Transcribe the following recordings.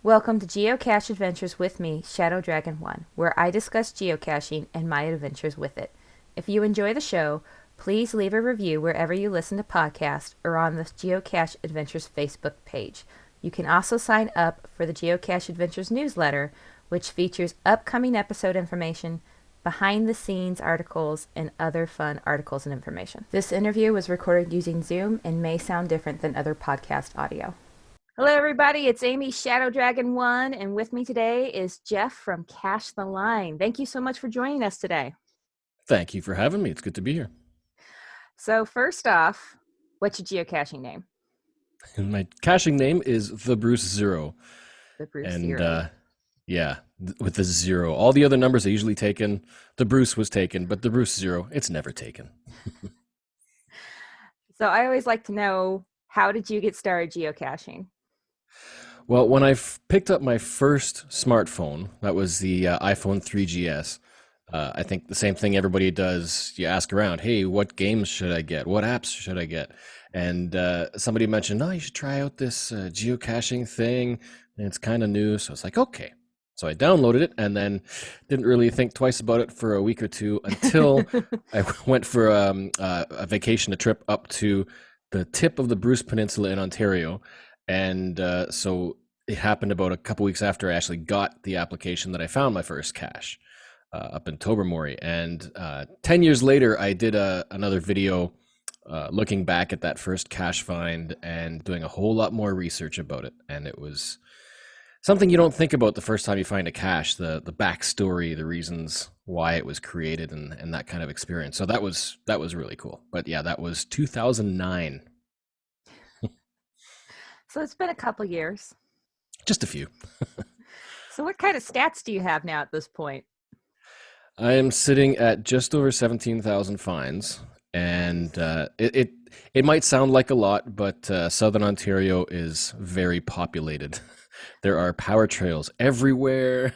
Welcome to Geocache Adventures with me, Shadow Dragon 1, where I discuss geocaching and my adventures with it. If you enjoy the show, please leave a review wherever you listen to podcasts or on the Geocache Adventures Facebook page. You can also sign up for the Geocache Adventures newsletter, which features upcoming episode information, behind the scenes articles, and other fun articles and information. This interview was recorded using Zoom and may sound different than other podcast audio. Hello, everybody. It's Amy, Shadow Dragon 1, and with me today is Geoff from Cache the Line. Thank you so much for joining us today. Thank you for having me. It's good to be here. So first off, what's your geocaching name? My caching name is the Bruce Zero. The Bruce and, Zero. With the zero. All the other numbers are usually taken. The Bruce was taken, but the Bruce Zero, it's never taken. So I always like to know, how did you get started geocaching? Well, when I picked up my first smartphone, that was the iPhone 3GS. I think the same thing everybody does. You ask around, hey, what games should I get? What apps should I get? And somebody mentioned, oh, you should try out this geocaching thing. And it's kind of new. So I was like, okay. So I downloaded it and then didn't really think twice about it for a week or two until I went for a vacation, a trip up to the tip of the Bruce Peninsula in Ontario. And so it happened about a couple weeks after I actually got the application that I found my first cache up in Tobermory. And 10 years later, I did another video looking back at that first cache find and doing a whole lot more research about it. And it was something you don't think about the first time you find a cache, the backstory, the reasons why it was created and that kind of experience. So that was really cool. But yeah, that was 2009. So it's been a couple years. Just a few. So what kind of stats do you have now at this point? I am sitting at just over 17,000 finds, and it might sound like a lot, but Southern Ontario is very populated. There are power trails everywhere.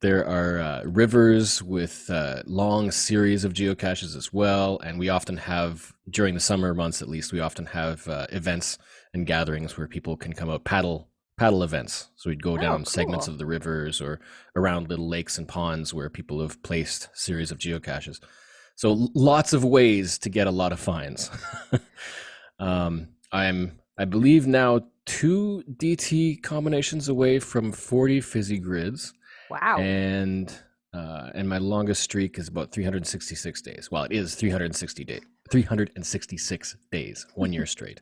There are rivers with long series of geocaches as well, and we often have, during the summer months at least, we often have events and gatherings where people can come out, paddle events. So we'd go down segments of the rivers or around little lakes and ponds where people have placed series of geocaches. So lots of ways to get a lot of finds. I believe now 2 DT combinations away from 40 fizzy grids. Wow. And my longest streak is about 366 days. Well, it is 366 days, 1 year straight.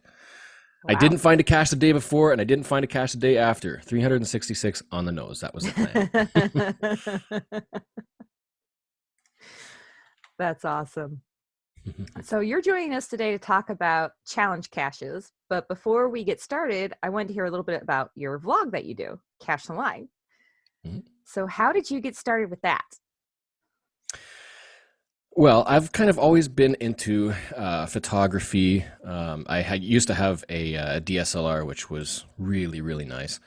Wow. I didn't find a cache the day before, and I didn't find a cache the day after. 366 on the nose. That was the plan. That's awesome. So you're joining us today to talk about challenge caches. But before we get started, I wanted to hear a little bit about your vlog that you do, Cache the Line. Mm-hmm. So how did you get started with that? Well, I've kind of always been into photography. I used to have a DSLR, which was really, really nice.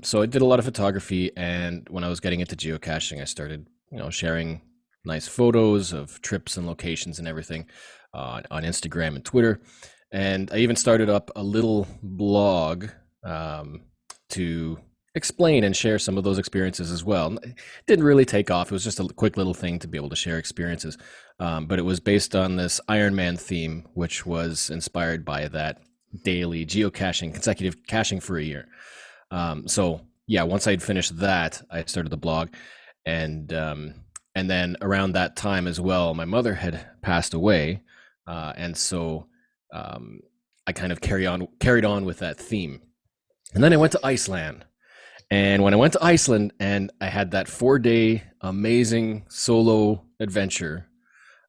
So I did a lot of photography, and when I was getting into geocaching, I started, sharing nice photos of trips and locations and everything on Instagram and Twitter. And I even started up a little blog to explain and share some of those experiences as well. It didn't really take off. It was just a quick little thing to be able to share experiences. But it was based on this Iron Man theme, which was inspired by that daily geocaching, consecutive caching for a year. So yeah, once I'd finished that, I started the blog. And then around that time as well, my mother had passed away. And so I kind of carried on with that theme. And then I went to Iceland. And when I went to Iceland and I had that 4-day amazing solo adventure,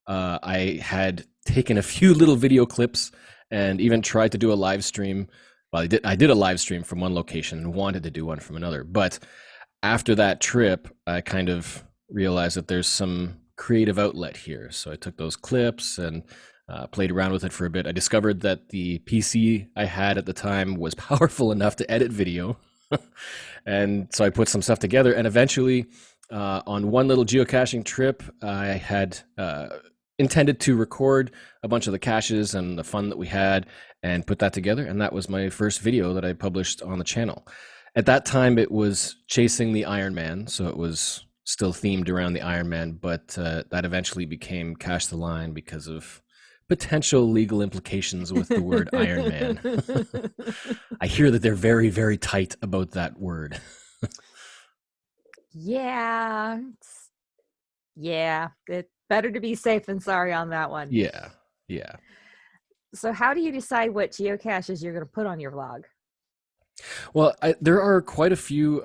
I had taken a few little video clips and even tried to do a live stream. Well, I did a live stream from one location and wanted to do one from another. But after that trip, I kind of realized that there's some creative outlet here. So I took those clips and played around with it for a bit. I discovered that the PC I had at the time was powerful enough to edit video. And so I put some stuff together, and eventually on one little geocaching trip, I had intended to record a bunch of the caches and the fun that we had and put that together. And that was my first video that I published on the channel. At that time, it was chasing the Iron Man, so it was still themed around the Iron Man, but that eventually became Cache the Line because of potential legal implications with the word Iron Man. I hear that they're very, very tight about that word. Yeah. Yeah. It's better to be safe than sorry on that one. Yeah, yeah. So how do you decide what geocaches you're going to put on your vlog? Well, there are quite a few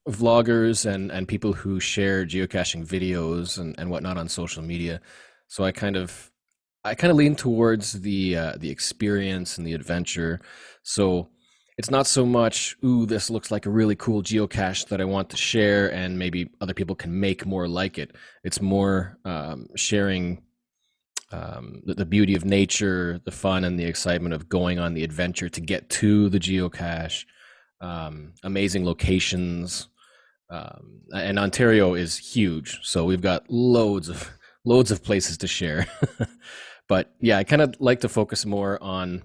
vloggers and people who share geocaching videos and whatnot on social media. So I kind of lean towards the experience and the adventure. So it's not so much, ooh, this looks like a really cool geocache that I want to share, and maybe other people can make more like it. It's more sharing the beauty of nature, the fun and the excitement of going on the adventure to get to the geocache, amazing locations. And Ontario is huge, so we've got loads of places to share. But yeah, I kind of like to focus more on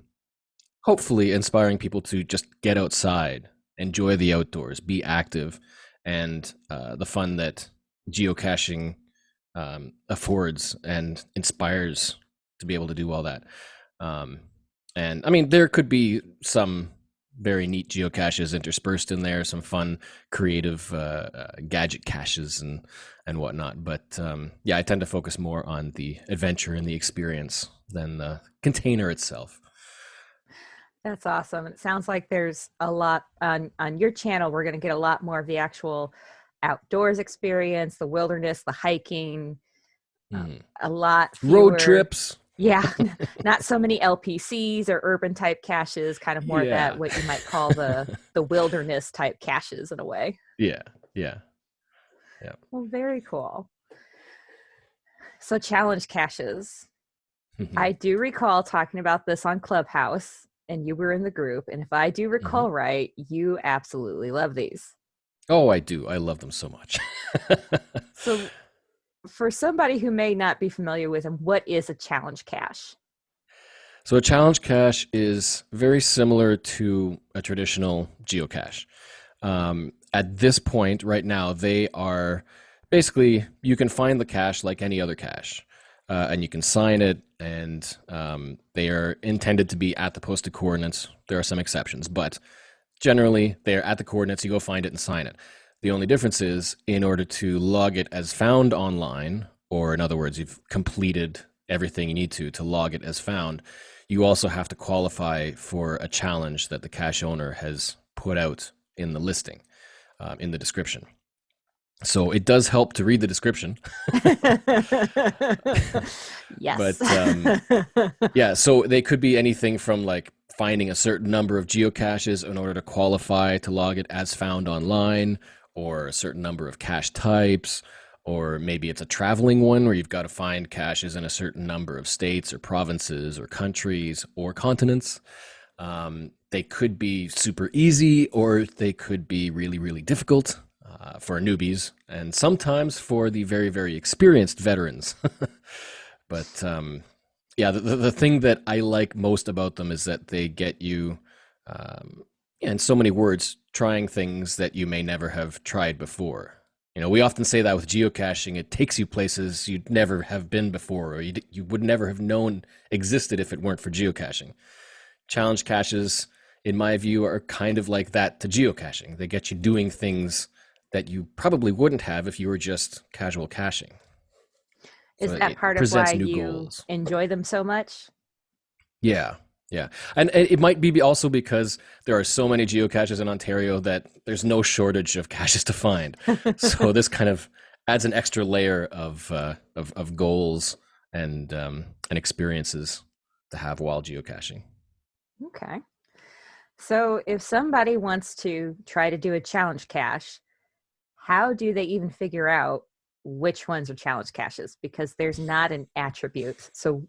hopefully inspiring people to just get outside, enjoy the outdoors, be active, and the fun that geocaching affords and inspires to be able to do all that. Um, and I mean, there could be some very neat geocaches interspersed in there, some fun, creative gadget caches and whatnot. But yeah, I tend to focus more on the adventure and the experience than the container itself. That's awesome. It sounds like there's a lot on your channel. We're going to get a lot more of the actual outdoors experience, the wilderness, the hiking, Mm. a lot Road fewer. trips. Yeah, not so many LPCs or urban type caches, kind of more of that Yeah. what you might call the wilderness type caches in a way. Yeah. Yeah. Yeah. Well, very cool. So challenge caches. Hmm. I do recall talking about this on Clubhouse and you were in the group. And if I do Hmm. recall right, you absolutely love these. Oh, I do. I love them so much. So for somebody who may not be familiar with them, what is a challenge cache? So a challenge cache is very similar to a traditional geocache. At this point, right now, they are basically, you can find the cache like any other cache, and you can sign it, and they are intended to be at the posted coordinates. There are some exceptions, but generally, they're at the coordinates. You go find it and sign it. The only difference is, in order to log it as found online, or in other words, you've completed everything you need to log it as found, you also have to qualify for a challenge that the cache owner has put out in the listing, in the description. So it does help to read the description. Yes. But yeah, so they could be anything from like finding a certain number of geocaches in order to qualify to log it as found online, or a certain number of cache types, or maybe it's a traveling one where you've got to find caches in a certain number of states or provinces or countries or continents. They could be super easy, or they could be really, really difficult for newbies, and sometimes for the very, very experienced veterans. But yeah, the thing that I like most about them is that they get you, in so many words, trying things that you may never have tried before. You know, we often say that with geocaching, it takes you places you'd never have been before, or you would never have known existed if it weren't for geocaching. Challenge caches, in my view, are kind of like that to geocaching. They get you doing things that you probably wouldn't have if you were just casual caching. So Is that it part of why presents new you goals. enjoy them so much? Yeah, yeah. And it might be also because there are so many geocaches in Ontario that there's no shortage of caches to find. So this kind of adds an extra layer of goals and experiences to have while geocaching. Okay. So if somebody wants to try to do a challenge cache, how do they even figure out which ones are challenge caches? Because there's not an attribute. So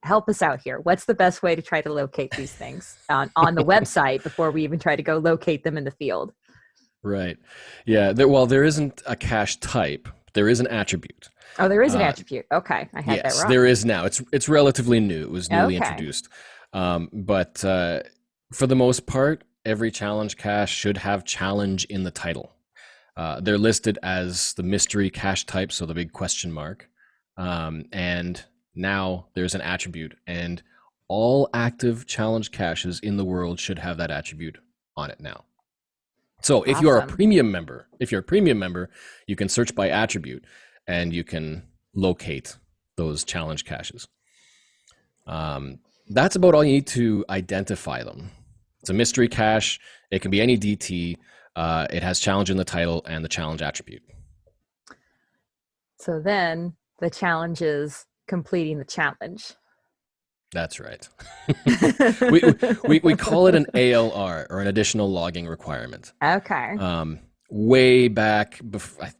help us out here. What's the best way to try to locate these things on the website before we even try to go locate them in the field? Right. Yeah. There isn't a cache type. There is an attribute. Oh, there is an Uh, attribute. Okay. I had that yes, wrong. there is now. It's relatively new. It was newly Okay. introduced. But for the most part, every challenge cache should have challenge in the title. They're listed as the mystery cache type, so the big question mark. And now there's an attribute, and all active challenge caches in the world should have that attribute on it now. So if you're a Awesome. premium member, you can search by attribute and you can locate those challenge caches. That's about all you need to identify them. It's a mystery cache. It can be any DT. It has challenge in the title and the challenge attribute. So then the challenge is completing the challenge. That's right. we call it an ALR, or an additional logging requirement. Okay. Way back,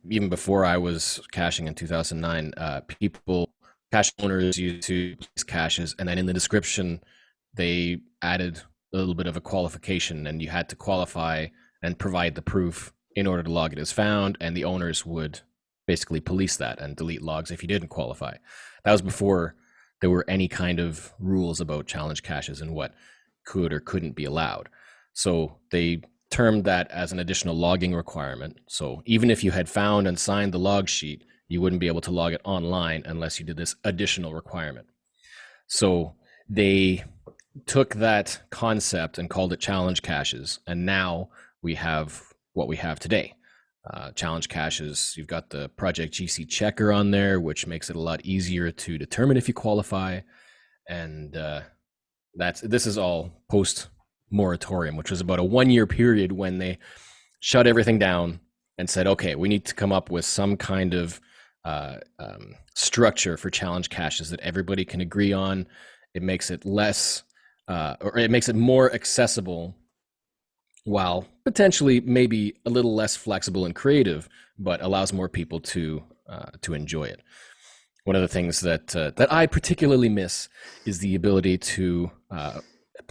even before I was caching in 2009, cache owners used to use caches, and then in the description, they added a little bit of a qualification, and you had to qualify and provide the proof in order to log it as found, and the owners would basically police that and delete logs if you didn't qualify. That was before there were any kind of rules about challenge caches and what could or couldn't be allowed. So they termed that as an additional logging requirement. So even if you had found and signed the log sheet, you wouldn't be able to log it online unless you did this additional requirement. So they took that concept and called it challenge caches, and now we have what we have today. Challenge caches, you've got the Project GC checker on there, which makes it a lot easier to determine if you qualify. And this is all post moratorium, which was about a 1-year period when they shut everything down and said, okay, we need to come up with some kind of structure for challenge caches that everybody can agree on. It makes it less, or it makes it more accessible, while potentially maybe a little less flexible and creative, but allows more people to enjoy it. One of the things that I particularly miss is the ability to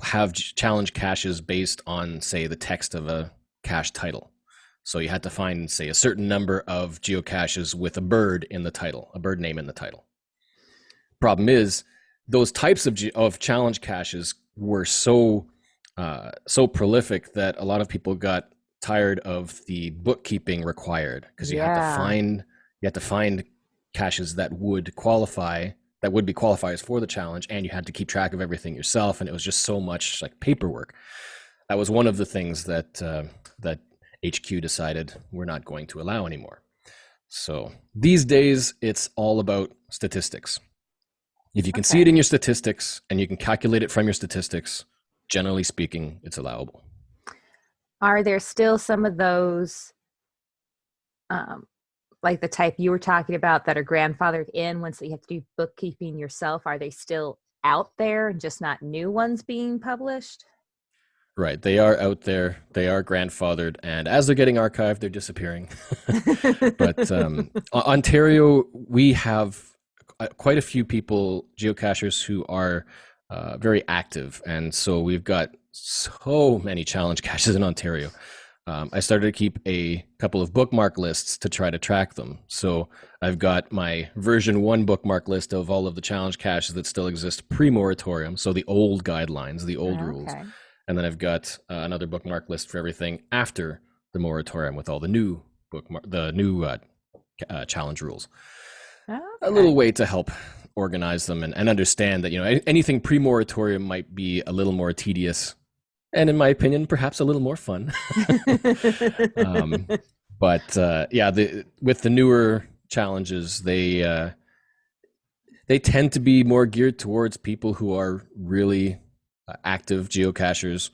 have challenge caches based on, say, the text of a cache title. So you had to find, say, a certain number of geocaches with a bird in the title, a bird name in the title. Problem is, those types of challenge caches were so prolific that a lot of people got tired of the bookkeeping required, because you had to find caches that would be qualifiers for the challenge, and you had to keep track of everything yourself, and it was just so much like paperwork. That was one of the things that HQ decided we're not going to allow anymore. So these days it's all about statistics. If you can see it in your statistics and you can calculate it from your statistics, generally speaking, it's allowable. Are there still some of those, like the type you were talking about, that are grandfathered in once you have to do bookkeeping yourself? Are they still out there and just not new ones being published? Right. They are out there. They are grandfathered. And as they're getting archived, they're disappearing. But Ontario, we have quite a few people, geocachers, who are very active. And so we've got so many challenge caches in Ontario. I started to keep a couple of bookmark lists to try to track them. So I've got my version 1 bookmark list of all of the challenge caches that still exist pre-moratorium. So the old guidelines, the old rules. And then I've got another bookmark list for everything after the moratorium with all the new challenge rules. A little way to help organize them and understand that, anything pre-moratorium might be a little more tedious, and in my opinion, perhaps a little more fun. With the newer challenges, they tend to be more geared towards people who are really active geocachers,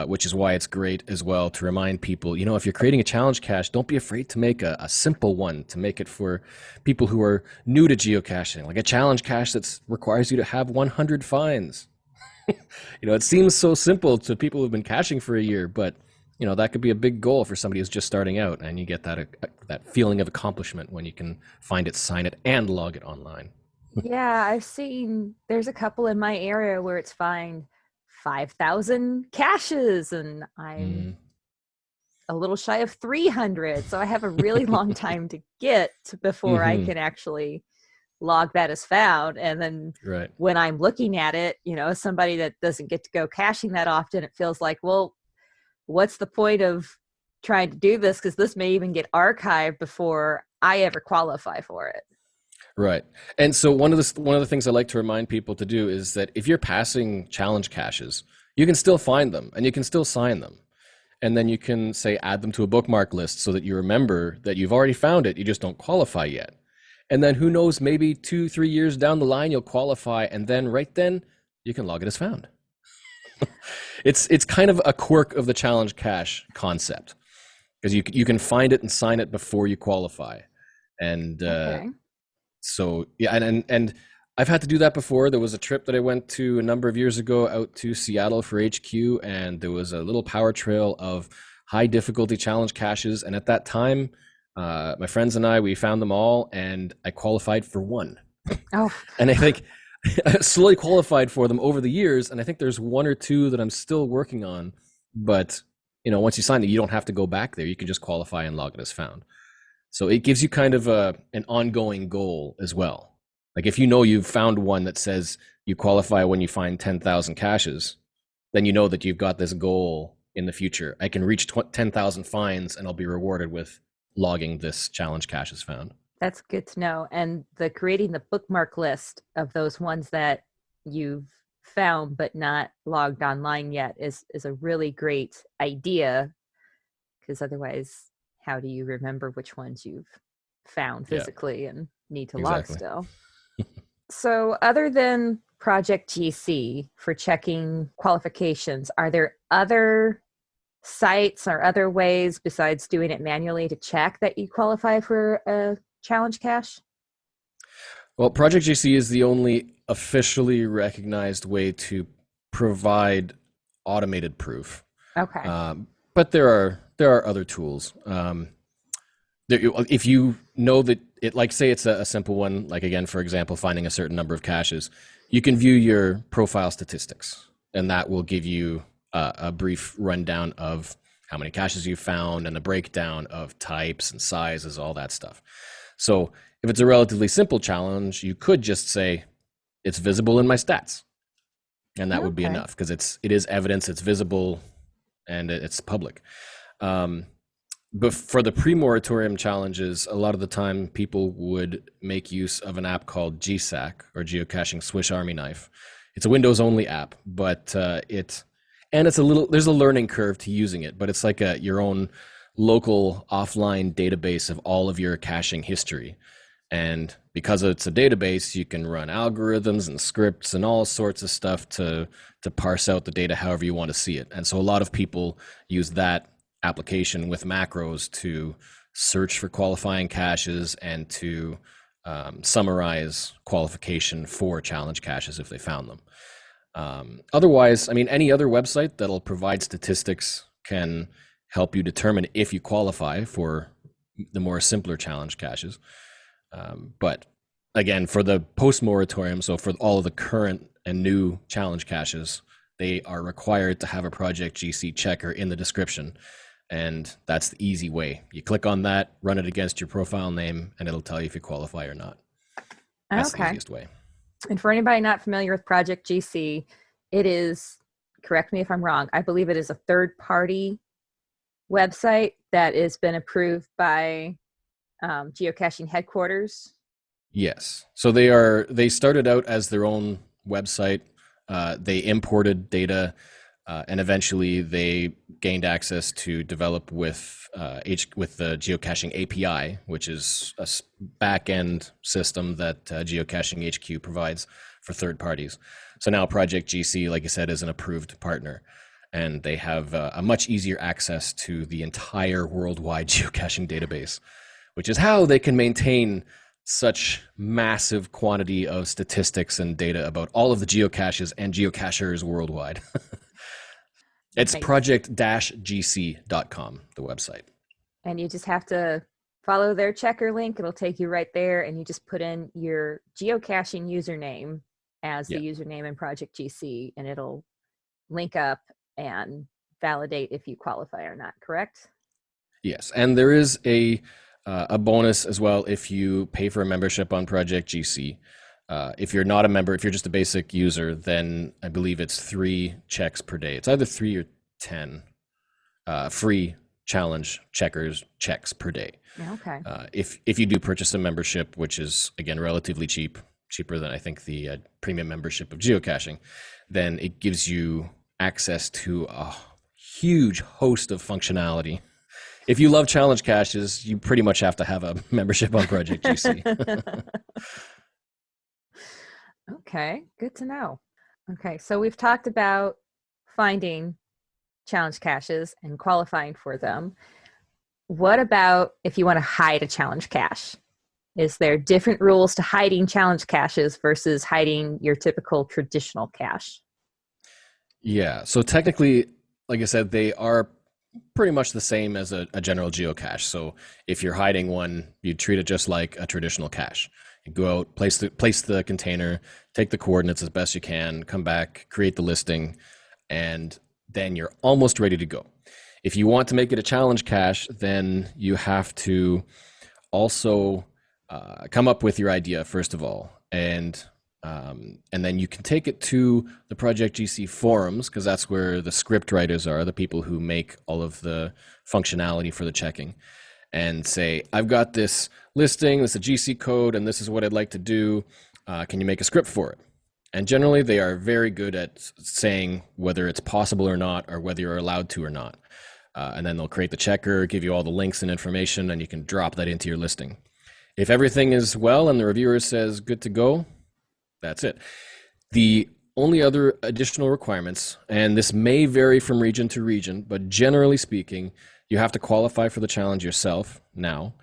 which is why it's great as well to remind people, if you're creating a challenge cache, don't be afraid to make a simple one, to make it for people who are new to geocaching, like a challenge cache that requires you to have 100 finds. It seems so simple to people who've been caching for a year, but that could be a big goal for somebody who's just starting out, and you get that feeling of accomplishment when you can find it, sign it, and log it online. Yeah, I've seen there's a couple in my area where it's find 5,000 caches, and I'm a little shy of 300. So I have a really long time to get before I can actually log that as found. And then when I'm looking at it, as somebody that doesn't get to go caching that often, it feels like, well, what's the point of trying to do this? Because this may even get archived before I ever qualify for it. Right. And so one of the things I like to remind people to do is that if you're passing challenge caches, you can still find them and you can still sign them. And then you can say add them to a bookmark list so that you remember that you've already found it, you just don't qualify yet. And then who knows, maybe 2-3 years down the line you'll qualify, and then right then you can log it as found. It's kind of a quirk of the challenge cache concept, because you can find it and sign it before you qualify. And Okay. so yeah, and I've had to do that before. There was a trip that I went to a number of years ago out to Seattle for HQ, and there was a little power trail of high difficulty challenge caches. And at that time, my friends and we found them all, and I qualified for one. Oh, And I think I slowly qualified for them over the years, and I think there's one or two that I'm still working on. But once you sign it, you don't have to go back there. You can just qualify and log it as found. So it gives you kind of an ongoing goal as well. Like if you've found one that says you qualify when you find 10,000 caches, then you know that you've got this goal in the future. I can reach 10,000 finds and I'll be rewarded with logging this challenge cache as found. that's good to know. And creating the bookmark list of those ones that you've found but not logged online yet is a really great idea, because otherwise, how do you remember which ones you've found Yeah, physically and need to log exactly. still? So, other than Project GC for checking qualifications, are there other sites or other ways besides doing it manually to check that you qualify for a challenge cache? Well, Project GC is the only officially recognized way to provide automated proof. Okay. But there are other tools. If you know that it, like say it's a simple one, like again, for example, finding a certain number of caches, you can view your profile statistics, and that will give you a brief rundown of how many caches you found and a breakdown of types and sizes, all that stuff. So if it's a relatively simple challenge, you could just say it's visible in my stats, and that would be Okay. enough, because it is evidence, it's visible, and it's public. But for the pre-moratorium challenges, a lot of the time people would make use of an app called GSAC, or Geocaching Swiss Army Knife. It's a Windows-only app, but there's a learning curve to using it, but it's like your own local offline database of all of your caching history. And because it's a database, you can run algorithms and scripts and all sorts of stuff to parse out the data however you want to see it. And so a lot of people use that application with macros to search for qualifying caches and to summarize qualification for challenge caches if they found them. Otherwise, I mean, any other website that'll provide statistics can help you determine if you qualify for the more simpler challenge caches. But again, for the post-moratorium, so for all of the current and new challenge caches, they are required to have a Project GC checker in the description. And that's the easy way. You click on that, run it against your profile name, and it'll tell you if you qualify or not. That's the Okay. easiest way. And for anybody not familiar with Project GC, it is, correct me if I'm wrong, I believe it is a third-party website that has been approved by geocaching headquarters. Yes. So they started out as their own website. They imported data, and eventually they gained access to develop with the Geocaching API, which is a back-end system that Geocaching HQ provides for third parties. So now Project GC, like I said, is an approved partner, and they have a much easier access to the entire worldwide geocaching database, which is how they can maintain such massive quantity of statistics and data about all of the geocaches and geocachers worldwide. It's Nice. project-gc.com, the website. And you just have to follow their checker link. It'll take you right there, and you just put in your geocaching username as the username in Project GC, and it'll link up and validate if you qualify or not, correct? Yes, and there is a bonus as well if you pay for a membership on Project GC. If you're not a member, if you're just a basic user, then I believe it's 3 checks per day. It's either 3 or 10. free challenge checkers checks per day. Okay. If you do purchase a membership, which is again relatively cheap, cheaper than I think the premium membership of geocaching, then it gives you access to a huge host of functionality. If you love challenge caches, you pretty much have to have a membership on Project GC. Okay, good to know. Okay, so we've talked about finding challenge caches and qualifying for them. What about if you want to hide a challenge cache? Is there different rules to hiding challenge caches versus hiding your typical traditional cache? Yeah, so technically, like I said, they are pretty much the same as a general geocache. So if you're hiding one, you treat it just like a traditional cache. You go out, place the container, take the coordinates as best you can, come back, create the listing, and then you're almost ready to go. If you want to make it a challenge cache, then you have to also come up with your idea first of all, and then you can take it to the Project GC forums, because that's where the script writers are, the people who make all of the functionality for the checking, and say, I've got this listing, this is a GC code, and this is what I'd like to do. Can you make a script for it? And generally, they are very good at saying whether it's possible or not, or whether you're allowed to or not. And then they'll create the checker, give you all the links and information, and you can drop that into your listing. If everything is well and the reviewer says good to go, that's it. The only other additional requirements, and this may vary from region to region, but generally speaking, you have to qualify for the challenge yourself now,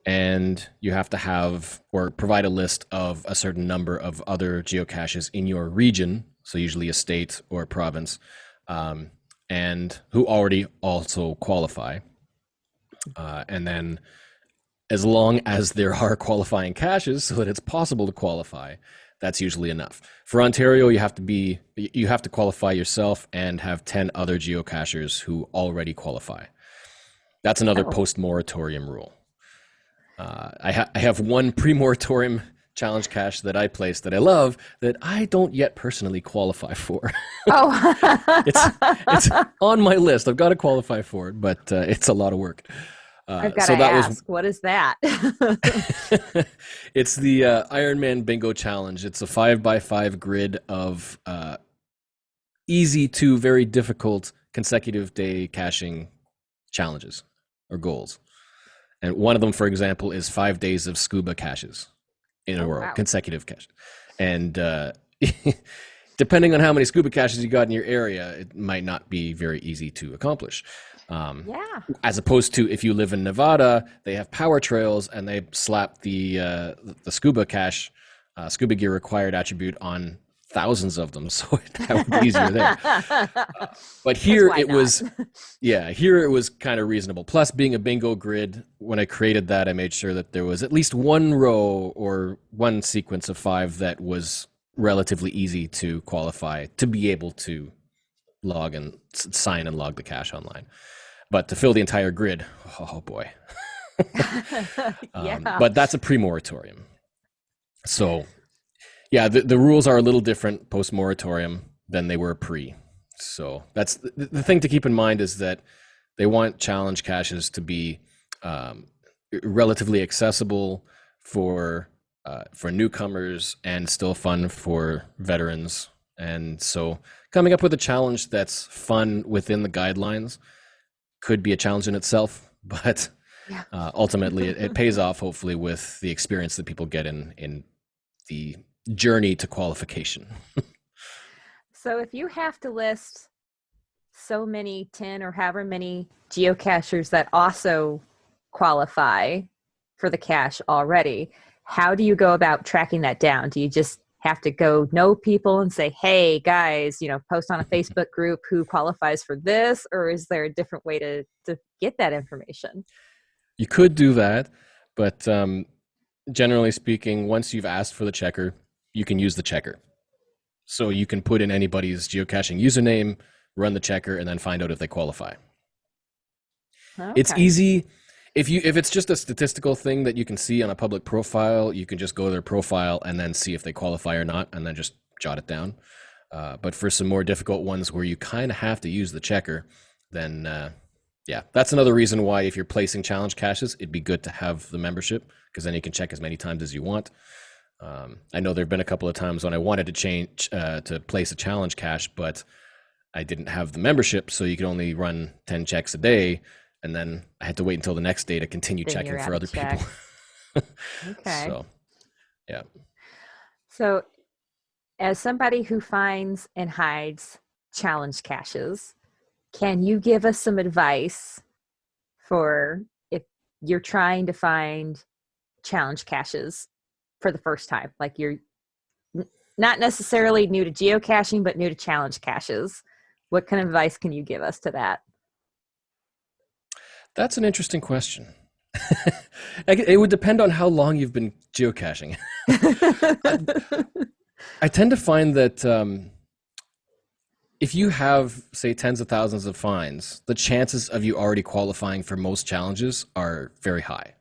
and you have to have or provide a list of a certain number of other geocaches in your region, so usually a state or a province, and who already also qualify. And then as long as there are qualifying caches so that it's possible to qualify, that's usually enough. For Ontario, you have to qualify yourself and have 10 other geocachers who already qualify. That's another post-moratorium rule. I have one pre-moratorium challenge cache that I placed that I love that I don't yet personally qualify for. Oh, it's on my list. I've got to qualify for it, but it's a lot of work. I've got to ask, what is that? It's the Ironman Bingo Challenge. It's a 5x5 grid of easy to very difficult consecutive day caching challenges or goals. And one of them, for example, is 5 days of scuba caches in a row, consecutive caches. And depending on how many scuba caches you got in your area, it might not be very easy to accomplish. As opposed to if you live in Nevada, they have power trails and they slap the scuba cache, scuba gear required attribute on thousands of them, so that would be easier there. But here it was, here it was kind of reasonable. Plus, being a bingo grid, when I created that, I made sure that there was at least one row or one sequence of 5 that was relatively easy to qualify to be able to log and sign and log the cache online. But to fill the entire grid, oh boy. But that's a pre-moratorium. So, yeah, the rules are a little different post-moratorium than they were pre. So that's the thing to keep in mind, is that they want challenge caches to be relatively accessible for newcomers and still fun for veterans. And so coming up with a challenge that's fun within the guidelines could be a challenge in itself, but ultimately it pays off, hopefully, with the experience that people get in the journey to qualification. So if you have to list so many 10 or however many geocachers that also qualify for the cache already, how do you go about tracking that down? Do you just have to go know people and say, hey guys, post on a Facebook group who qualifies for this? Or is there a different way to get that information? You could do that, but generally speaking, once you've asked for the checker, you can use the checker. So you can put in anybody's geocaching username, run the checker, and then find out if they qualify. Okay. It's easy. If it's just a statistical thing that you can see on a public profile, you can just go to their profile and then see if they qualify or not, and then just jot it down. But for some more difficult ones where you kind of have to use the checker, then Yeah, that's another reason why if you're placing challenge caches, it'd be good to have the membership because then you can check as many times as you want. I know there have been a couple of times when I wanted to change to place a challenge cache, but I didn't have the membership, so you could only run 10 checks a day, and then I had to wait until the next day to continue Then you're checking out for of other people. check. Okay. So, yeah. So, as somebody who finds and hides challenge caches, can you give us some advice for if you're trying to find challenge caches for the first time? Like you're not necessarily new to geocaching, but new to challenge caches. What kind of advice can you give us to that? That's an interesting question. It would depend on how long you've been geocaching. I tend to find that if you have, say, tens of thousands of finds, the chances of you already qualifying for most challenges are very high.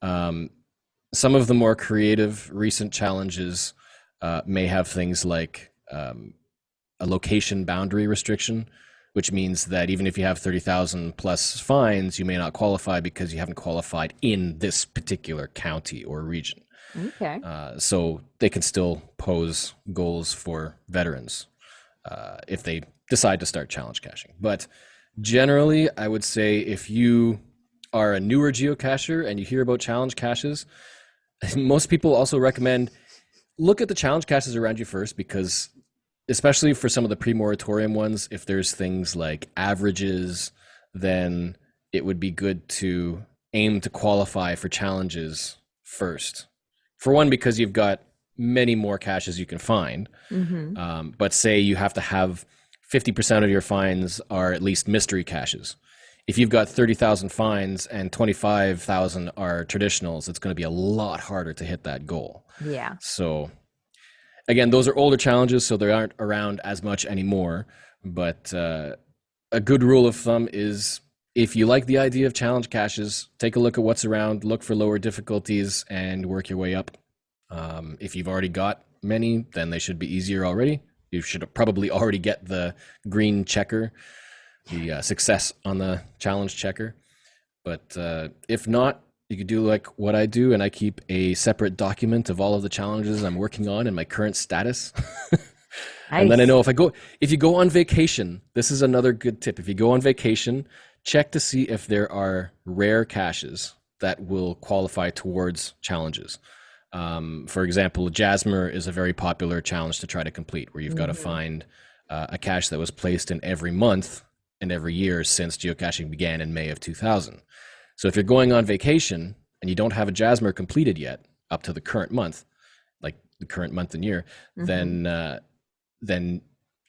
Some of the more creative recent challenges may have things like a location boundary restriction, which means that even if you have 30,000 plus finds, you may not qualify because you haven't qualified in this particular county or region. Okay. So they can still pose goals for veterans if they decide to start challenge caching. But generally, I would say if you are a newer geocacher and you hear about challenge caches, most people also recommend look at the challenge caches around you first, because especially for some of the pre-moratorium ones, if there's things like averages, then it would be good to aim to qualify for challenges first. For one, because you've got many more caches you can find. Mm-hmm. But say you have to have 50% of your finds are at least mystery caches. If you've got 30,000 finds and 25,000 are traditionals, it's going to be a lot harder to hit that goal. Yeah. So again, those are older challenges, so they aren't around as much anymore. But a good rule of thumb is if you like the idea of challenge caches, take a look at what's around, look for lower difficulties, and work your way up. If you've already got many, then they should be easier already. You should probably already get the green checker, the success on the challenge checker. But if not, you could do like what I do, and I keep a separate document of all of the challenges I'm working on and my current status. And then I know if you go on vacation, this is another good tip. If you go on vacation, check to see if there are rare caches that will qualify towards challenges. For example, Jasmer is a very popular challenge to try to complete, where you've got to find a cache that was placed in every month and every year since geocaching began in May of 2000. So if you're going on vacation and you don't have a Jasmer completed yet up to the current month, like the current month and year, then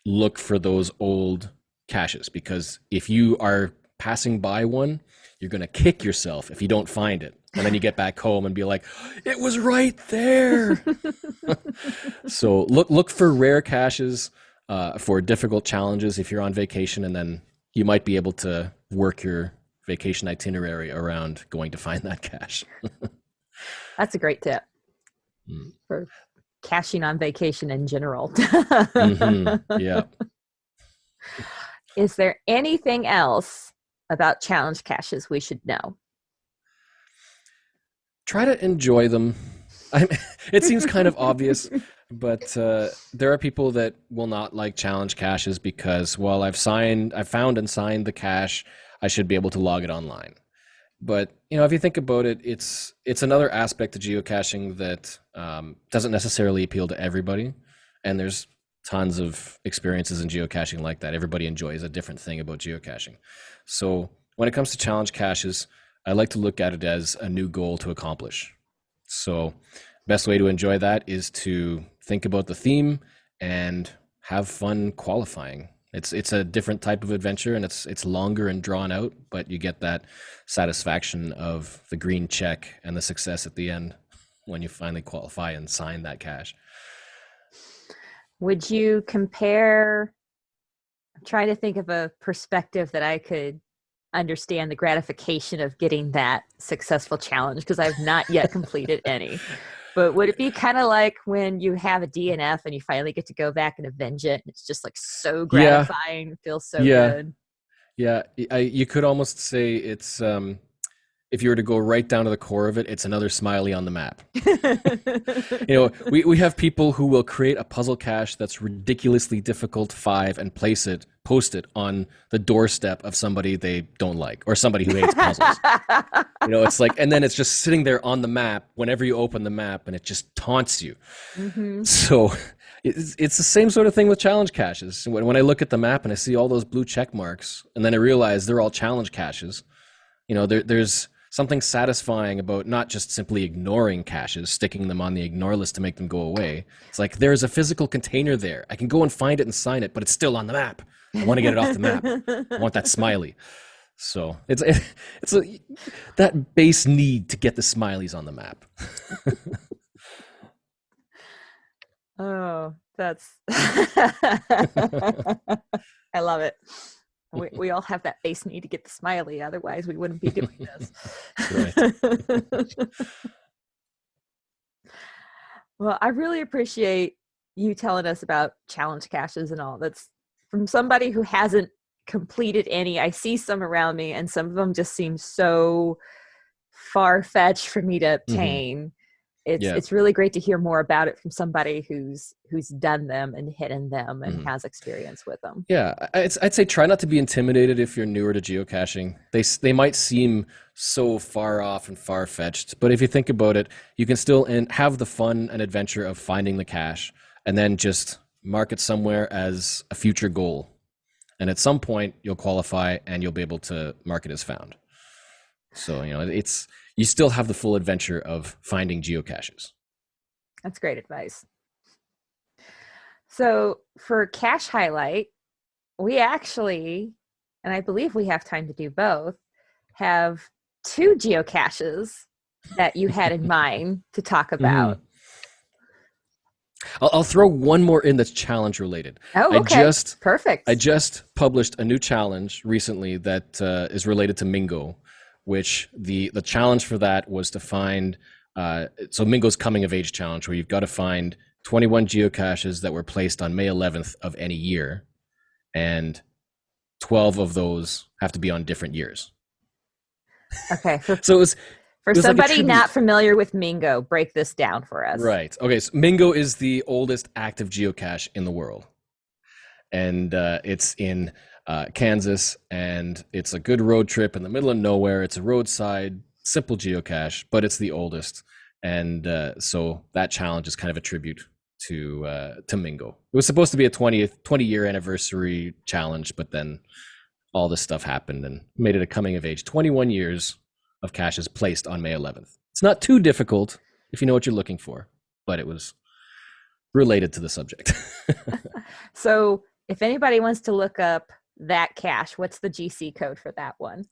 look for those old caches, because if you are passing by one, you're going to kick yourself if you don't find it. And then you get back home and be like, it was right there. So look for rare caches for difficult challenges if you're on vacation, and then you might be able to work your vacation itinerary around going to find that cache. That's a great tip for caching on vacation in general. Yeah. Is there anything else about challenge caches we should know? Try to enjoy them. It seems kind of obvious, but there are people that will not like challenge caches because, well, I've found and signed the cache, I should be able to log it online. But if you think about it, it's another aspect of geocaching that doesn't necessarily appeal to everybody, and there's tons of experiences in geocaching like that. Everybody enjoys a different thing about geocaching. So when it comes to challenge caches, I like to look at it as a new goal to accomplish. So best way to enjoy that is to think about the theme and have fun qualifying. It's a different type of adventure, and it's longer and drawn out, but you get that satisfaction of the green check and the success at the end when you finally qualify and sign that cache. Would you compare, I'm trying to think of a perspective that I could understand the gratification of getting that successful challenge, because I've not yet completed any. But would it be kind of like when you have a DNF and you finally get to go back and avenge it? It's just like so gratifying. It feels so good. Yeah, you could almost say it's if you were to go right down to the core of it, it's another smiley on the map. We have people who will create a puzzle cache that's ridiculously difficult 5 and post it on the doorstep of somebody they don't like or somebody who hates puzzles. It's like, and then it's just sitting there on the map whenever you open the map, and it just taunts you. Mm-hmm. So it's the same sort of thing with challenge caches. When I look at the map and I see all those blue check marks, and then I realize they're all challenge caches, there's something satisfying about not just simply ignoring caches, sticking them on the ignore list to make them go away. It's like there's a physical container there. I can go and find it and sign it, but it's still on the map. I want to get it off the map. I want that smiley. So it's that base need to get the smileys on the map. Oh, that's I love it. We all have that base need to get the smiley, otherwise we wouldn't be doing this. Right. Well, I really appreciate you telling us about challenge caches and all. That's from somebody who hasn't completed any. I see some around me, and some of them just seem so far-fetched for me to obtain. It's really great to hear more about it from somebody who's done them and hidden them and has experience with them. Yeah, I'd say try not to be intimidated if you're newer to geocaching. They might seem so far off and far-fetched, but if you think about it, you can still have the fun and adventure of finding the cache and then just mark it somewhere as a future goal. And at some point, you'll qualify and you'll be able to mark it as found. So, you still have the full adventure of finding geocaches. That's great advice. So for cache highlight, we actually, and I believe we have time to do both, have 2 geocaches that you had in mind to talk about. I'll throw one more in that's challenge related. Oh, okay. Perfect. I just published a new challenge recently that is related to Mingo, which the challenge for that was to find, so Mingo's coming of age challenge, where you've got to find 21 geocaches that were placed on May 11th of any year, and 12 of those have to be on different years. Okay. So it was somebody like not familiar with Mingo, break this down for us. Right. Okay. So Mingo is the oldest active geocache in the world, and it's in Kansas, and it's a good road trip in the middle of nowhere. It's a roadside, simple geocache, but it's the oldest, and so that challenge is kind of a tribute to Mingo. It was supposed to be a 20-year anniversary challenge, but then all this stuff happened and made it a coming of age. 21 years of caches placed on May 11th. It's not too difficult if you know what you're looking for, but it was related to the subject. So if anybody wants to look up that cache, what's the GC code for that one?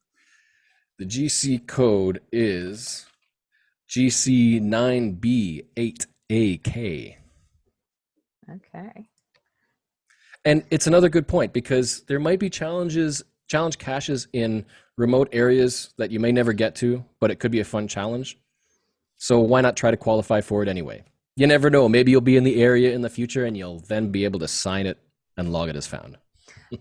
The GC code is GC9B8AK. Okay. And it's another good point, because there might be challenge caches in remote areas that you may never get to, but it could be a fun challenge. So why not try to qualify for it anyway? You never know. Maybe you'll be in the area in the future and you'll then be able to sign it and log it as found.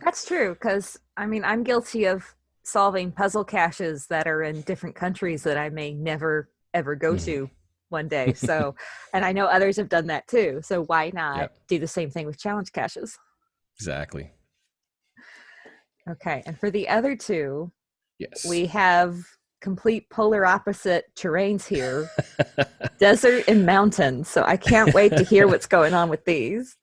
That's true, because I'm guilty of solving puzzle caches that are in different countries that I may never ever go to one day. So, and I know others have done that too. So why not do the same thing with challenge caches? Exactly. Okay. And for the other 2, yes, we have complete polar opposite terrains here, desert and mountains. So I can't wait to hear what's going on with these.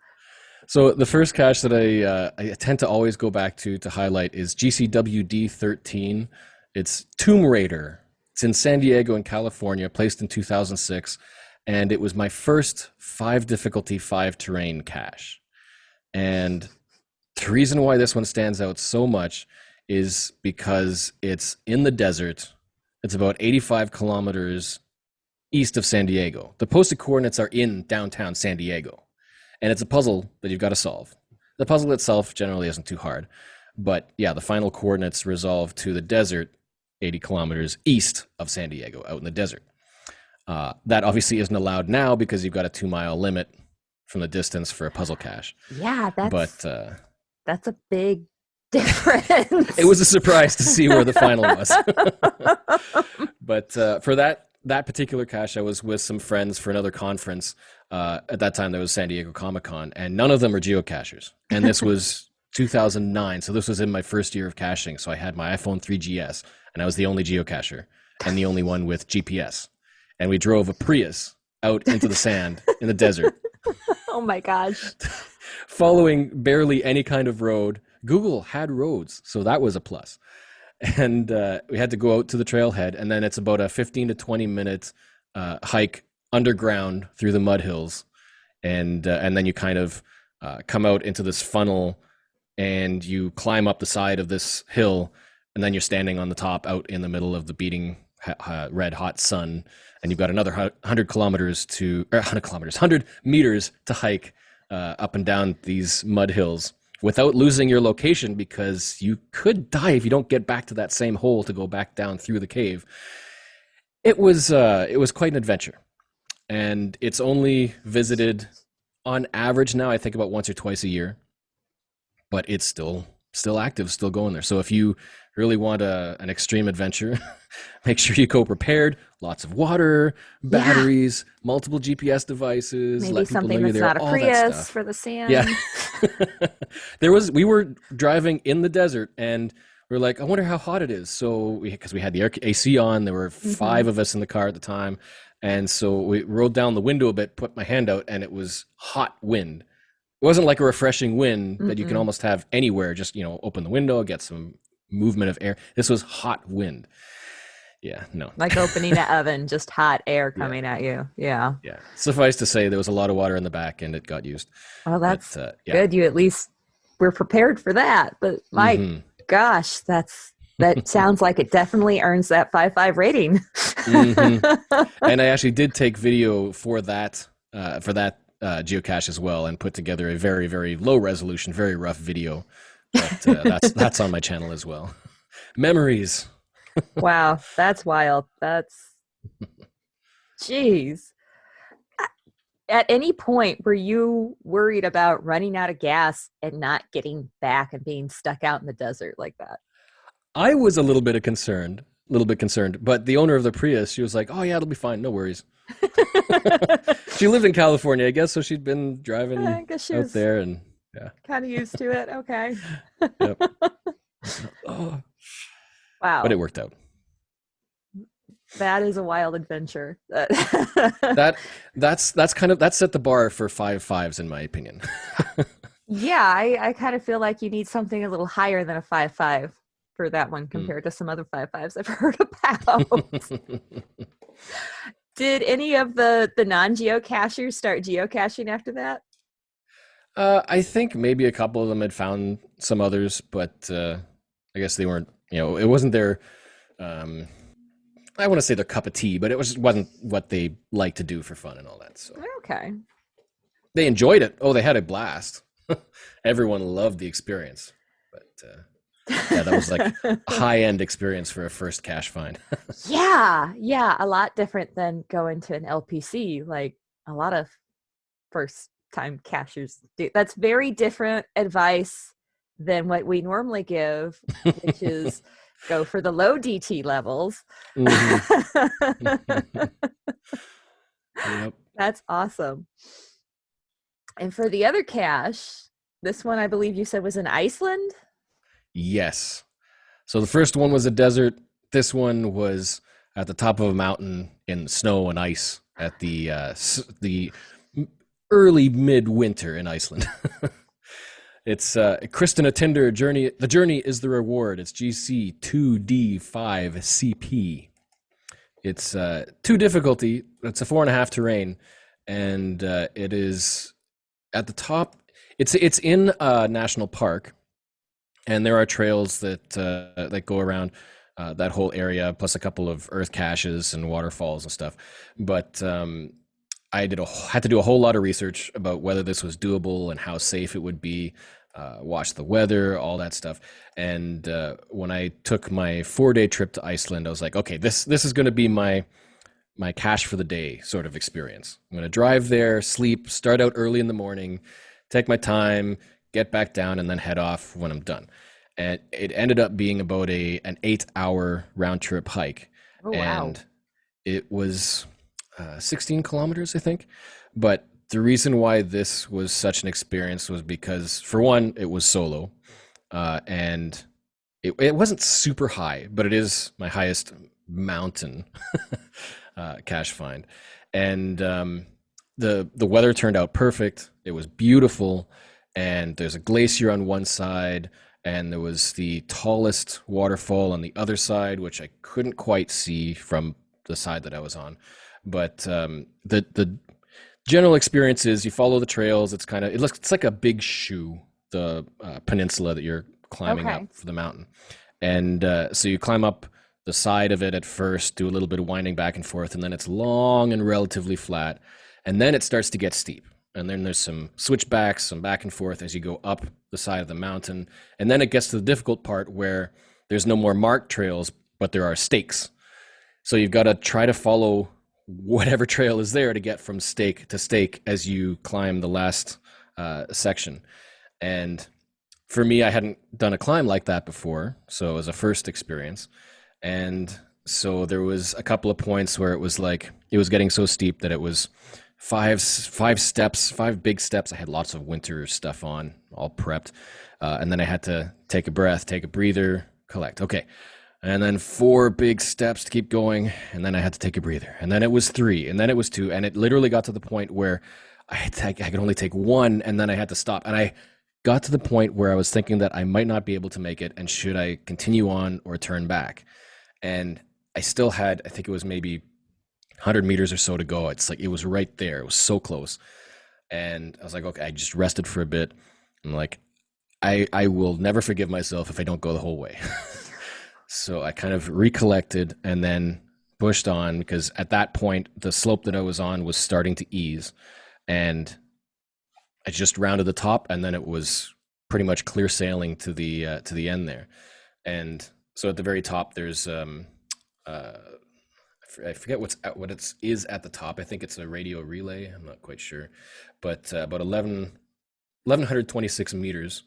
So the first cache that I tend to always go back to highlight is GCWD13. It's Tomb Raider. It's in San Diego in California, placed in 2006. And it was my first 5 difficulty, 5 terrain cache. And the reason why this one stands out so much is because it's in the desert. It's about 85 kilometers east of San Diego. The posted coordinates are in downtown San Diego. And it's a puzzle that you've got to solve. The puzzle itself generally isn't too hard. But yeah, the final coordinates resolve to the desert 80 kilometers east of San Diego, out in the desert. That obviously isn't allowed now because you've got a 2-mile limit from the distance for a puzzle cache. Yeah, that's a big difference. It was a surprise to see where the final was. But for that particular cache, I was with some friends for another conference. At that time, there was San Diego Comic-Con, and none of them are geocachers. And this was 2009, so this was in my first year of caching. So I had my iPhone 3GS, and I was the only geocacher and the only one with GPS. And we drove a Prius out into the sand in the desert. Oh my gosh. Following barely any kind of road. Google had roads, so that was a plus. And we had to go out to the trailhead, and then it's about a 15 to 20 minute hike underground through the mud hills, and then you kind of come out into this funnel, and you climb up the side of this hill, and then you're standing on the top out in the middle of the beating red hot sun, and you've got another 100 meters to hike up and down these mud hills without losing your location, because you could die if you don't get back to that same hole to go back down through the cave. It was quite an adventure, and it's only visited on average now, I think, about once or twice a year, but it's still active, still going there. So if you really want an extreme adventure, make sure you go prepared. Lots of water, batteries, multiple GPS devices. Maybe let people something know you're that's there, not a all that Prius stuff. for the sand. Yeah. We were driving in the desert, and we are like, I wonder how hot it is. So because we had the AC on, there were 5 of us in the car at the time. And so we rolled down the window a bit, put my hand out, and it was hot wind. It wasn't like a refreshing wind that you can almost have anywhere. Just, open the window, get some movement of air. This was hot wind. Yeah, no. Like opening an oven, just hot air coming at you. Yeah. Yeah. Suffice to say, there was a lot of water in the back, and it got used. Well, that's good. You at least were prepared for that. But my gosh, that sounds like it definitely earns that 5.5 rating. And I actually did take video for that geocache as well, and put together a very, very low resolution, very rough video. But that's on my channel as well. Memories. Wow, that's wild. Jeez. At any point, were you worried about running out of gas and not getting back and being stuck out in the desert like that? I was a little bit concerned, but the owner of the Prius, she was like, "Oh yeah, it'll be fine, no worries." She lived in California, I guess, so she'd been driving I guess she out was there, and yeah, kind of used to it. Okay. Yep. Oh. Wow. But it worked out. That is a wild adventure. That's set the bar for 5.5s in my opinion. Yeah, I kind of feel like you need something a little higher than a 5.5 for that one compared to some other 5.5s I've heard about. Did any of the non-geocachers start geocaching after that? I think maybe a couple of them had found some others, but I guess they weren't, it wasn't their, I want to say their cup of tea, but it wasn't what they like to do for fun and all that. So okay. They enjoyed it. Oh, they had a blast. Everyone loved the experience. But yeah, that was like a high-end experience for a first cache find. Yeah, a lot different than going to an LPC, like a lot of first-time cachers do. That's very different advice than what we normally give, which is go for the low DT levels. Yep. That's awesome. And for the other cache, this one I believe you said was in Iceland? Yes. So the first one was a desert. This one was at the top of a mountain in snow and ice at the early mid-winter in Iceland. It's Kristen Tinder journey. The journey is the reward. It's GC 2D5CP. It's 2 difficulty. It's a 4.5 terrain, and it is at the top. It's in a national park, and there are trails that go around that whole area, plus a couple of earth caches and waterfalls and stuff. But I had to do a whole lot of research about whether this was doable and how safe it would be. Watch the weather, all that stuff. And when I took my 4-day trip to Iceland, I was like, okay, this is going to be my cache for the day sort of experience. I'm going to drive there, sleep, start out early in the morning, take my time, get back down, and then head off when I'm done. and it ended up being about an 8 hour round trip hike, Oh, wow. and it was 16 kilometers, I think. But the reason why this was such an experience was because, for one, it was solo, and it wasn't super high, but it is my highest mountain cache find. And the weather turned out perfect. It was beautiful, and there's a glacier on one side, and there was the tallest waterfall on the other side, which I couldn't quite see from the side that I was on. But the general experience is you follow the trails. It's like a big shoe, the peninsula that you're climbing up Okay. for the mountain, and so you climb up the side of it at first, do a little bit of winding back and forth, and then it's long and relatively flat, and then it starts to get steep. And then there's some switchbacks, some back and forth as you go up the side of the mountain. And then it gets to the difficult part where there's no more marked trails, but there are stakes. So you've got to try to follow whatever trail is there to get from stake to stake as you climb the last section. And for me, I hadn't done a climb like that before, so it was a first experience. And so there was a couple of points where it was like it was getting so steep that it was five steps, five big steps. I had lots of winter stuff on, all prepped, and then I had to take a breath, take a breather, collect. Okay, and then four big steps to keep going, and then I had to take a breather, and then it was three, and then it was two, and it literally got to the point where I could only take one, and then I had to stop, and I got to the point where I was thinking that I might not be able to make it, and should I continue on or turn back? And I still had, I think it was maybe 100 meters or so to go. It's like it was right there. It was so close. And I was like, okay, I just rested for a bit. I'm like, I will never forgive myself if I don't go the whole way. So I kind of recollected and then pushed on, because at that point, the slope that I was on was starting to ease. And I just rounded the top, and then it was pretty much clear sailing to the end there. And so at the very top, there's I forget what it is at the top. I think it's a radio relay. I'm not quite sure, but about 1126 meters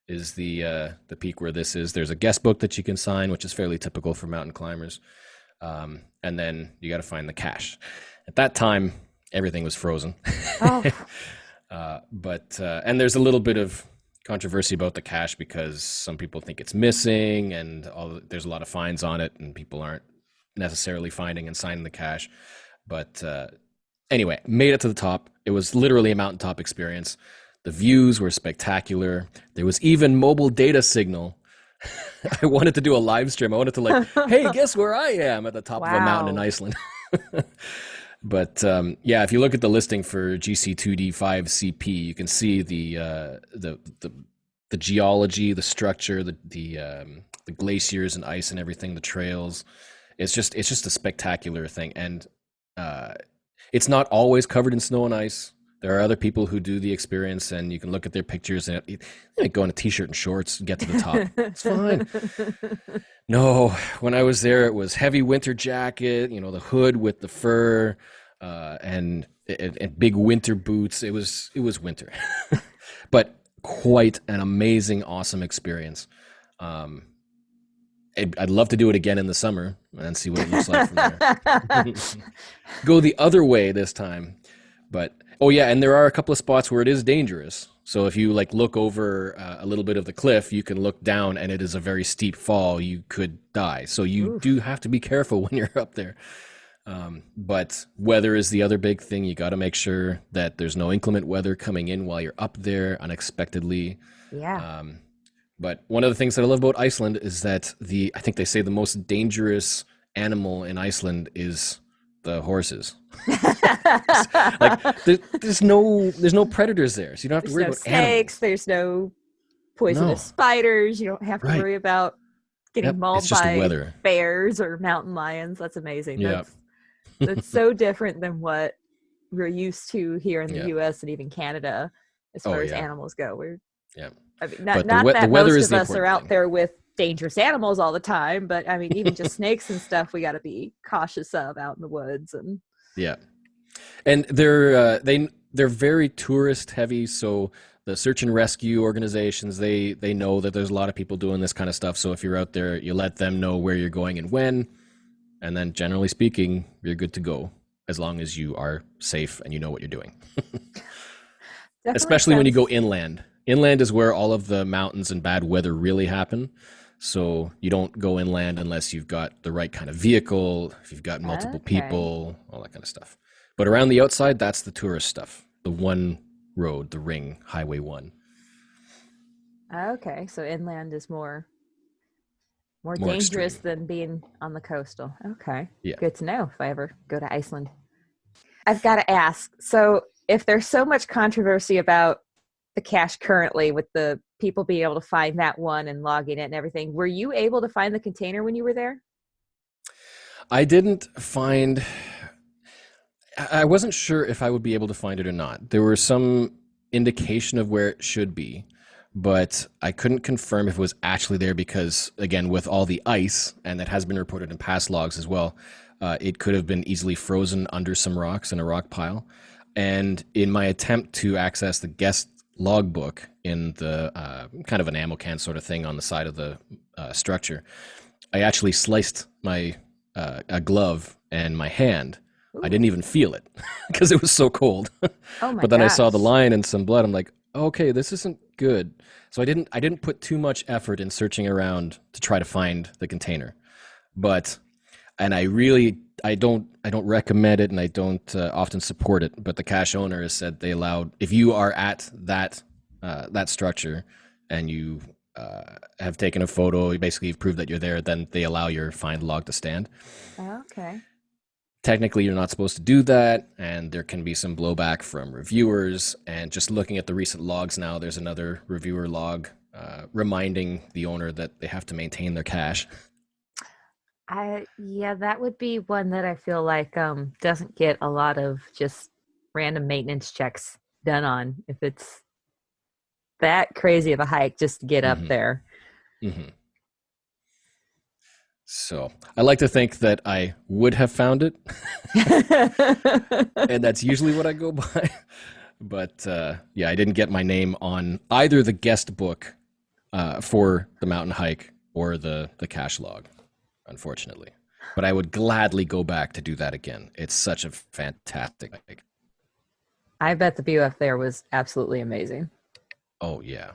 is the peak where this is. There's a guest book that you can sign, which is fairly typical for mountain climbers, and then you got to find the cache. At that time, everything was frozen. Oh, But and there's a little bit of controversy about the cache because some people think it's missing, and there's a lot of fines on it, and people aren't necessarily finding and signing the cache. But anyway, made it to the top. It was literally a mountaintop experience. The views were spectacular. There was even mobile data signal. I wanted to do a live stream. I wanted to like, hey, guess where I am at the top of a mountain in wow. Iceland. But yeah, if you look at the listing for GC2D5CP, you can see the geology, the structure, the glaciers and ice and everything, the trails. It's just a spectacular thing, and it's not always covered in snow and ice. There are other people who do the experience, and you can look at their pictures and go in a t-shirt and shorts and get to the top. It's fine. No, when I was there, it was heavy winter jacket, the hood with the fur, and big winter boots. It was winter, but quite an amazing, awesome experience. Um, I'd love to do it again in the summer and see what it looks like from there. Go the other way this time. But oh yeah, and there are a couple of spots where it is dangerous. So if you like look over a little bit of the cliff, you can look down, and it is a very steep fall. You could die. So you do Oof. have to be careful when you're up there. But weather is the other big thing. You got to make sure that there's no inclement weather coming in while you're up there unexpectedly. Yeah. But one of the things that I love about Iceland is that I think they say the most dangerous animal in Iceland is the horses. Like there's no predators there, so you don't have to There's worry no about snakes. animals. There's no poisonous No, spiders. You don't have to right. worry about getting Yep, it's mauled just by weather. bears or mountain lions. That's amazing. Yeah. That's so different than what we're used to here in the Yeah. US and even Canada as Oh far as yeah. animals go. Yeah. I mean, not But not the that weather most is of the us are important out thing. there with dangerous animals all the time, but I mean, even just snakes and stuff, we got to be cautious of out in the woods. And Yeah. And they're very tourist heavy, so the search and rescue organizations, they know that there's a lot of people doing this kind of stuff. So if you're out there, you let them know where you're going and when, and then generally speaking, you're good to go as long as you are safe and you know what you're doing. Definitely Especially when you sounds. go inland. Inland is where all of the mountains and bad weather really happen. So you don't go inland unless you've got the right kind of vehicle, if you've got multiple Okay. people, all that kind of stuff. But around the outside, that's the tourist stuff. The one road, the ring, Highway 1. Okay. So inland is more More dangerous extreme. than being on the coastal. Okay. Yeah. Good to know if I ever go to Iceland. I've got to ask. So, if there's so much controversy about the cache currently with the people being able to find that one and logging it and everything, were you able to find the container when you were there? I didn't find, I wasn't sure if I would be able to find it or not. There was some indication of where it should be, but I couldn't confirm if it was actually there because, again, with all the ice, and that has been reported in past logs as well, it could have been easily frozen under some rocks in a rock pile. And in my attempt to access the guest logbook in the kind of an ammo can sort of thing on the side of the structure, I actually sliced my a glove and my hand. I Ooh. didn't even feel it because it was so cold. Oh my But then I saw the gosh. line and some blood. I'm like, okay, this isn't good. So I didn't put too much effort in searching around to try to find the container. But and I don't recommend it, and I don't often support it. But the cache owner has said they allowed, if you are at that structure and you have taken a photo, basically you've proved that you're there, then they allow your find log to stand. Okay. Technically, you're not supposed to do that, and there can be some blowback from reviewers. And just looking at the recent logs now, there's another reviewer log reminding the owner that they have to maintain their cache. Yeah, that would be one that I feel like doesn't get a lot of just random maintenance checks done on if it's that crazy of a hike just to get up Hmm. there. Hmm. So I like to think that I would have found it, and that's usually what I go by. But yeah, I didn't get my name on either the guest book for the mountain hike or the cache log, unfortunately. But I would gladly go back to do that again. It's such a fantastic hike. I bet the view up there was absolutely amazing. Oh yeah,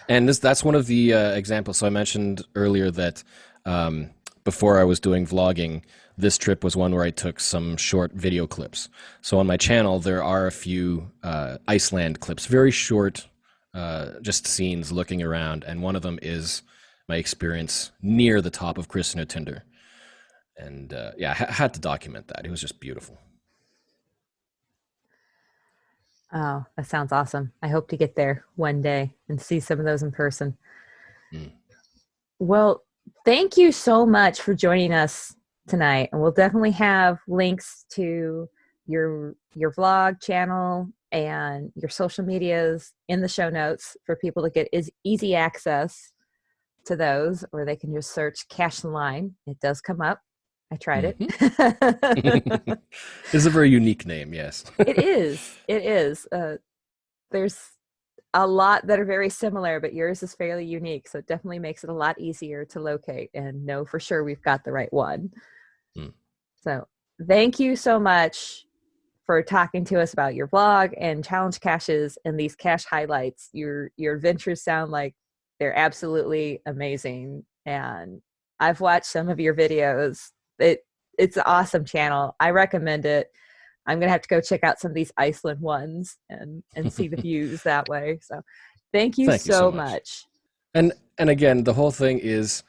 and that's one of the examples. So I mentioned earlier that um, before I was doing vlogging, this trip was one where I took some short video clips. So on my channel, there are a few Iceland clips, very short, just scenes looking around, and one of them is my experience near the top of Tinder. And yeah, I had to document that. It was just beautiful. Oh, that sounds awesome. I hope to get there one day and see some of those in person. Mm. Well, thank you so much for joining us tonight. And we'll definitely have links to your vlog channel and your social medias in the show notes for people to get is easy access to those, or they can just search Cache Line. It does come up. I tried it. Hmm. It's a very unique name, yes. It is. It is. There's a lot that are very similar, but yours is fairly unique. So it definitely makes it a lot easier to locate and know for sure we've got the right one. Mm. So thank you so much for talking to us about your blog and challenge caches and these cache highlights. Your adventures sound like they're absolutely amazing. And I've watched some of your videos. It's an awesome channel. I recommend it. I'm gonna have to go check out some of these Iceland ones and see the views that way. So thank you Thank you so so much. much. And again, the whole thing is,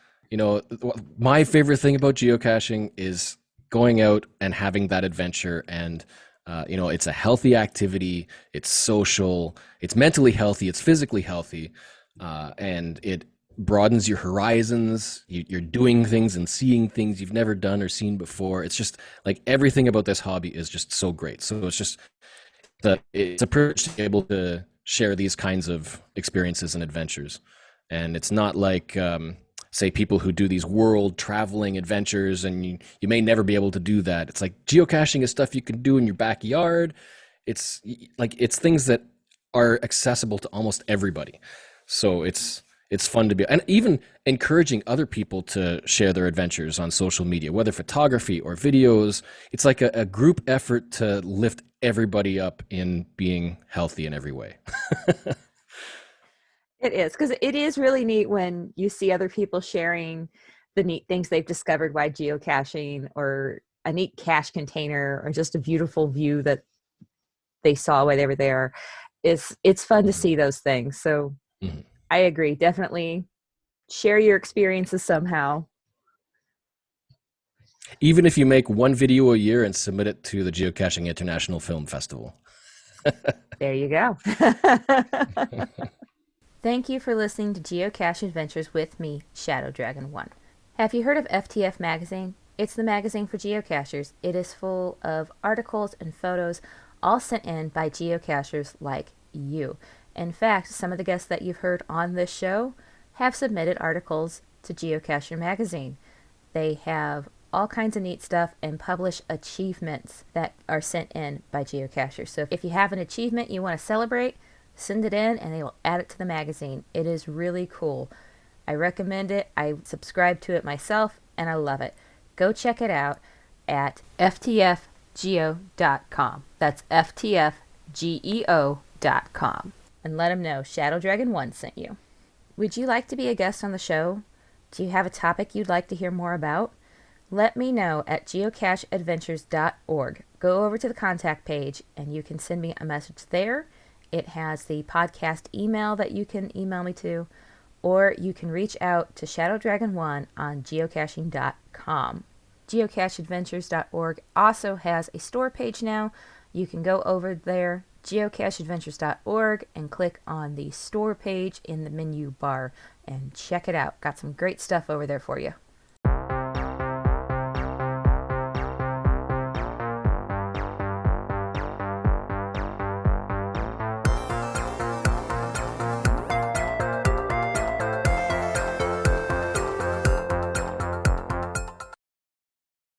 my favorite thing about geocaching is going out and having that adventure. And it's a healthy activity. It's social. It's mentally healthy. It's physically healthy, and it broadens your horizons. You're doing things and seeing things you've never done or seen before. It's just like everything about this hobby is just so great. So it's a privilege to be able to share these kinds of experiences and adventures. And it's not like, say, people who do these world traveling adventures, and you may never be able to do that. It's like geocaching is stuff you can do in your backyard. It's like it's things that are accessible to almost everybody. So it's fun to be, and even encouraging other people to share their adventures on social media, whether photography or videos. It's like a group effort to lift everybody up in being healthy in every way. It is, because it is really neat when you see other people sharing the neat things they've discovered while geocaching, or a neat cache container, or just a beautiful view that they saw while they were there. It's fun to Mhm. see those things. So Mhm. I agree. Definitely share your experiences somehow. Even if you make one video a year and submit it to the Geocaching International Film Festival. There you go. Thank you for listening to Geocache Adventures with me, Shadow Dragon 1. Have you heard of FTF Magazine? It's the magazine for geocachers. It is full of articles and photos, all sent in by geocachers like you. In fact, some of the guests that you've heard on this show have submitted articles to Geocacher Magazine. They have all kinds of neat stuff and publish achievements that are sent in by geocachers. So if you have an achievement you want to celebrate, send it in and they will add it to the magazine. It is really cool. I recommend it. I subscribe to it myself and I love it. Go check it out at ftfgeo.com. That's ftfgeo.com. And let them know Shadow Dragon 1 sent you. Would you like to be a guest on the show? Do you have a topic you'd like to hear more about? Let me know at geocacheadventures.org. Go over to the contact page and you can send me a message there. It has the podcast email that you can email me to, or you can reach out to Shadow Dragon 1 on geocaching.com. Geocacheadventures.org also has a store page now. You can go over there, geocacheadventures.org, and click on the store page in the menu bar and check it out. Got some great stuff over there for you.